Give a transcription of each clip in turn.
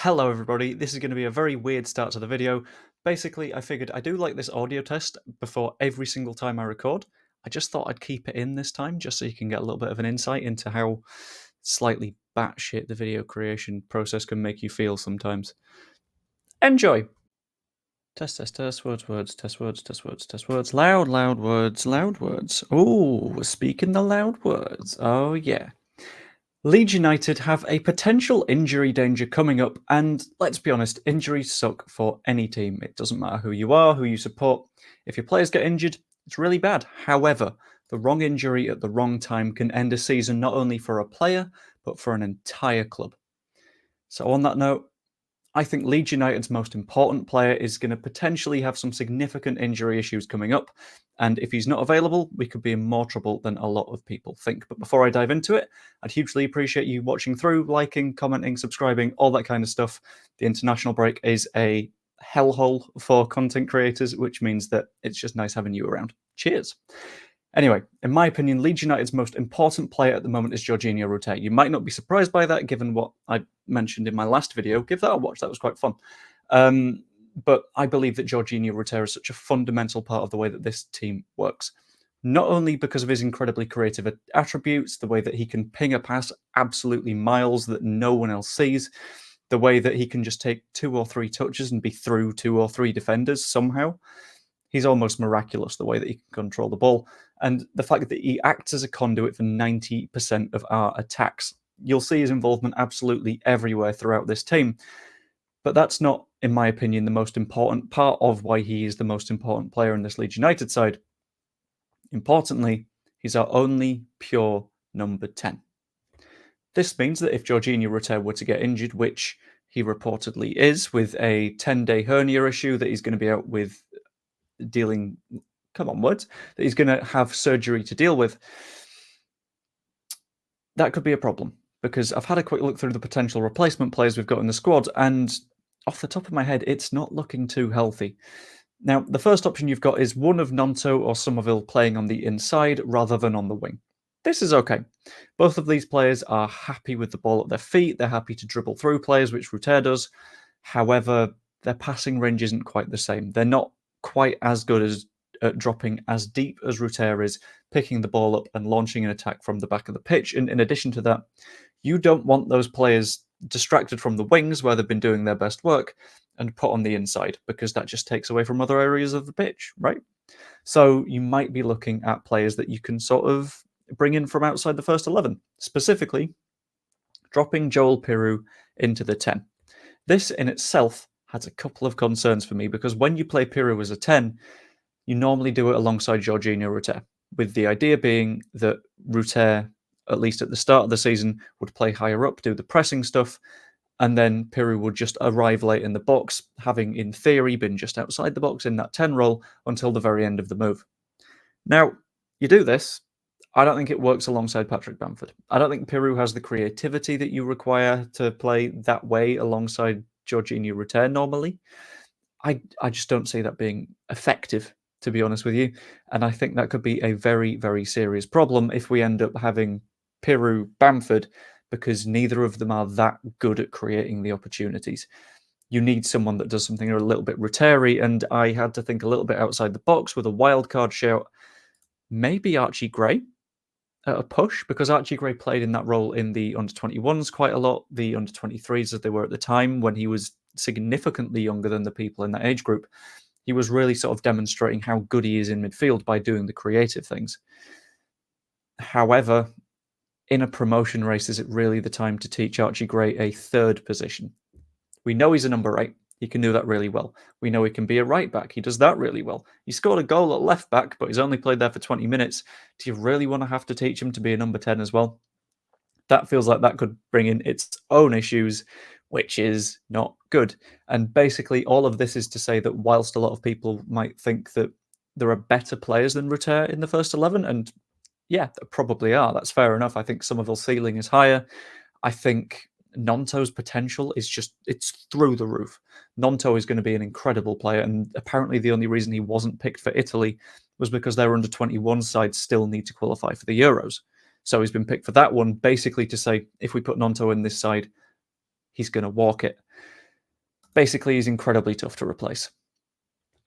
Hello everybody, this is going to be a very weird start to the video. Basically, I figured I do like this audio test before every single time I record. I just thought I'd keep it in this time, just so you can get a little bit of an insight into how slightly batshit the video creation process can make you feel sometimes. Enjoy! Test, words, test words. Loud words. Oh, speaking the loud words. Oh yeah. Leeds United have a potential injury danger coming up, and let's be honest, injuries suck for any team. It doesn't matter who you are, who you support. If your players get injured, it's really bad. However, the wrong injury at the wrong time can end a season not only for a player, but for an entire club. So, on that note, I think Leeds United's most important player is going to potentially have some significant injury issues coming up. And if he's not available, we could be in more trouble than a lot of people think. But before I dive into it, I'd hugely appreciate you watching through, liking, commenting, subscribing, all that kind of stuff. The international break is a hellhole for content creators, which means that it's just nice having you around. Cheers. Anyway, in my opinion, Leeds United's most important player at the moment is Jorginho Rutter. You might not be surprised by that, given what I mentioned in my last video. Give that a watch, that was quite fun. But I believe that Jorginho Rutter is such a fundamental part of the way that this team works. Not only because of his incredibly creative attributes, the way that he can ping a pass absolutely miles that no one else sees, the way that he can just take 2 or 3 touches and be through 2 or 3 defenders somehow. He's almost miraculous the way that he can control the ball. And the fact that he acts as a conduit for 90% of our attacks. You'll see his involvement absolutely everywhere throughout this team. But that's not, in my opinion, the most important part of why he is the most important player in this Leeds United side. Importantly, he's our only pure number 10. This means that if Jorginho Rutter were to get injured, which he reportedly is, with a 10-day hernia issue that he's going to be out with dealing, that he's going to have surgery to deal with, that could be a problem. Because I've had a quick look through the potential replacement players we've got in the squad, and off the top of my head, it's not looking too healthy. Now, the first option you've got is one of Gnonto or Somerville playing on the inside rather than on the wing. This is okay. Both of these players are happy with the ball at their feet. They're happy to dribble through players, which Rutter does. However, their passing range isn't quite the same. They're not quite as good as dropping as deep as Rutter is, picking the ball up and launching an attack from the back of the pitch. And in addition to that, you don't want those players distracted from the wings where they've been doing their best work and put on the inside, because that just takes away from other areas of the pitch, right? So you might be looking at players that you can sort of bring in from outside the first 11, specifically dropping Joel Piroe into the 10. This in itself has a couple of concerns for me, because when you play Piroe as a 10, you normally do it alongside Jorginho Rutter, with the idea being that Rutter, at least at the start of the season, would play higher up, do the pressing stuff, and then Piroe would just arrive late in the box, having in theory been just outside the box in that 10 role until the very end of the move. Now, you do this, I don't think it works alongside Patrick Bamford. I don't think Piroe has the creativity that you require to play that way alongside Jorginho Rutter normally. I just don't see that being effective, to be honest with you. And I think that could be a very, very serious problem if we end up having Piroe Bamford, because neither of them are that good at creating the opportunities. You need someone that does something a little bit Rutter-y, and I had to think a little bit outside the box with a wild card shout. Maybe Archie Gray at a push, because Archie Gray played in that role in the under-21s quite a lot, the under-23s as they were at the time, when he was significantly younger than the people in that age group. He was really sort of demonstrating how good he is in midfield by doing the creative things. However, in a promotion race, is it really the time to teach Archie Gray a third position? We know he's a number 8. He can do that really well. We know he can be a right back. He does that really well. He scored a goal at left back, but he's only played there for 20 minutes. Do you really want to have to teach him to be a number 10 as well? That feels like that could bring in its own issues, which is not good. And basically, all of this is to say that whilst a lot of people might think that there are better players than Rutter in the first 11, and yeah, there probably are. That's fair enough. I think Somerville's ceiling is higher. I think Gnonto's potential is it's through the roof. Gnonto is going to be an incredible player, and apparently the only reason he wasn't picked for Italy was because their under-21 side still need to qualify for the Euros. So he's been picked for that one, basically to say, if we put Gnonto in this side, he's going to walk it. Basically, he's incredibly tough to replace.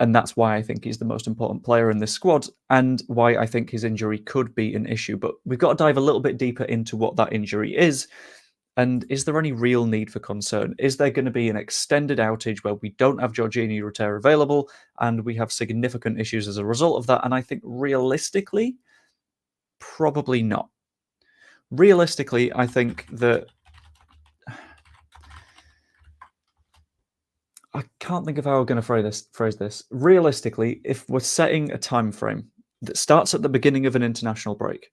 And that's why I think he's the most important player in this squad, and why I think his injury could be an issue. But we've got to dive a little bit deeper into what that injury is. And is there any real need for concern? Is there going to be an extended outage where we don't have Jorginho Rutter available and we have significant issues as a result of that? And I think realistically, probably not. Realistically, I think that I can't think of how we're going to phrase this. Realistically, if we're setting a time frame that starts at the beginning of an international break,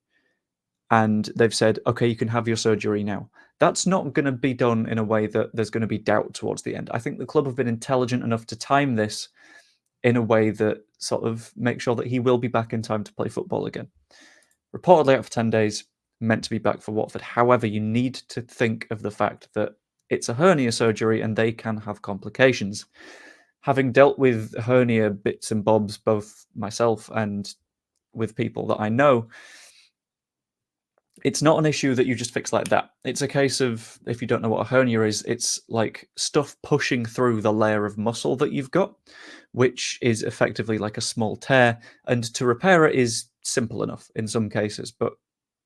and they've said, okay, you can have your surgery now. That's not going to be done in a way that there's going to be doubt towards the end. I think the club have been intelligent enough to time this in a way that sort of makes sure that he will be back in time to play football again. Reportedly out for 10 days, meant to be back for Watford. However, you need to think of the fact that it's a hernia surgery and they can have complications. Having dealt with hernia bits and bobs, both myself and with people that I know, it's not an issue that you just fix like that. It's a case of, if you don't know what a hernia is, it's like stuff pushing through the layer of muscle that you've got, which is effectively like a small tear. And to repair it is simple enough in some cases. But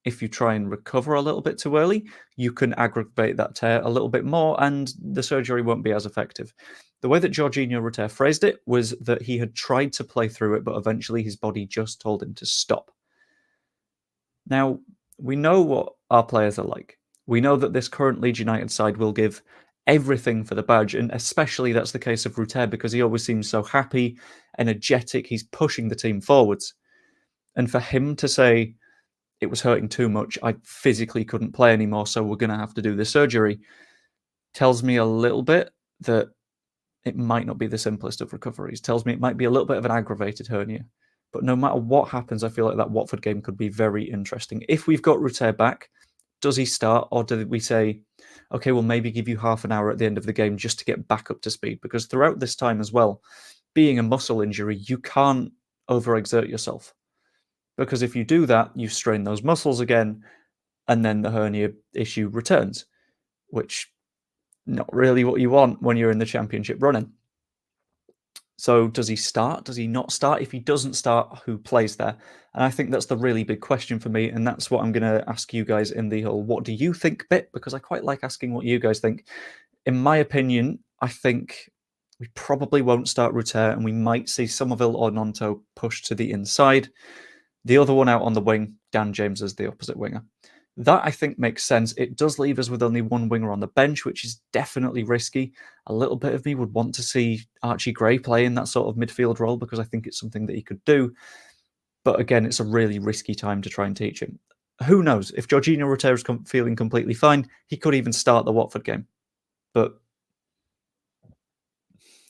if you try and recover a little bit too early, you can aggravate that tear a little bit more and the surgery won't be as effective. The way that Jorginho Rutter phrased it was that he had tried to play through it, but eventually his body just told him to stop. Now, we know what our players are like. We know that this current Leeds United side will give everything for the badge, and especially that's the case of Rutter because he always seems so happy, energetic, he's pushing the team forwards. And for him to say, it was hurting too much, I physically couldn't play anymore, so we're going to have to do the surgery, tells me a little bit that it might not be the simplest of recoveries. Tells me it might be a little bit of an aggravated hernia. But no matter what happens, I feel like that Watford game could be very interesting. If we've got Rutter back, does he start, or do we say, okay, we'll maybe give you half an hour at the end of the game just to get back up to speed? Because throughout this time as well, being a muscle injury, you can't overexert yourself. Because if you do that, you strain those muscles again, and then the hernia issue returns, which not really what you want when you're in the championship running. So does he start? Does he not start? If he doesn't start, who plays there? And I think that's the really big question for me, and that's what I'm going to ask you guys in the whole what do you think bit, because I quite like asking what you guys think. In my opinion, I think we probably won't start Rutter, and we might see Somerville or Nonto pushed to the inside. The other one out on the wing, Dan James as the opposite winger. That, I think, makes sense. It does leave us with only one winger on the bench, which is definitely risky. A little bit of me would want to see Archie Gray play in that sort of midfield role because I think it's something that he could do. But again, it's a really risky time to try and teach him. Who knows? If Jorginho Rutter is feeling completely fine, he could even start the Watford game. But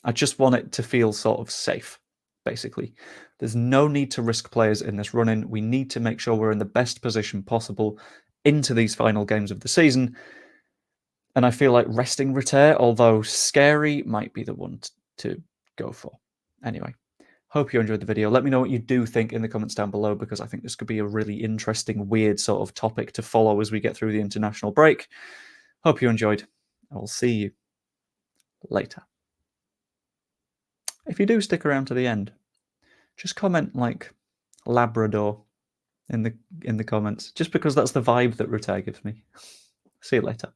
I just want it to feel sort of safe, basically. There's no need to risk players in this run-in. We need to make sure we're in the best position possible into these final games of the season. And I feel like resting Rutter, although scary, might be the one to go for. Anyway, hope you enjoyed the video. Let me know what you do think in the comments down below, because I think this could be a really interesting, weird sort of topic to follow as we get through the international break. Hope you enjoyed. I will see you later. If you do stick around to the end, just comment like Labrador in the comments, just because that's the vibe that Rutter gives me. See you later.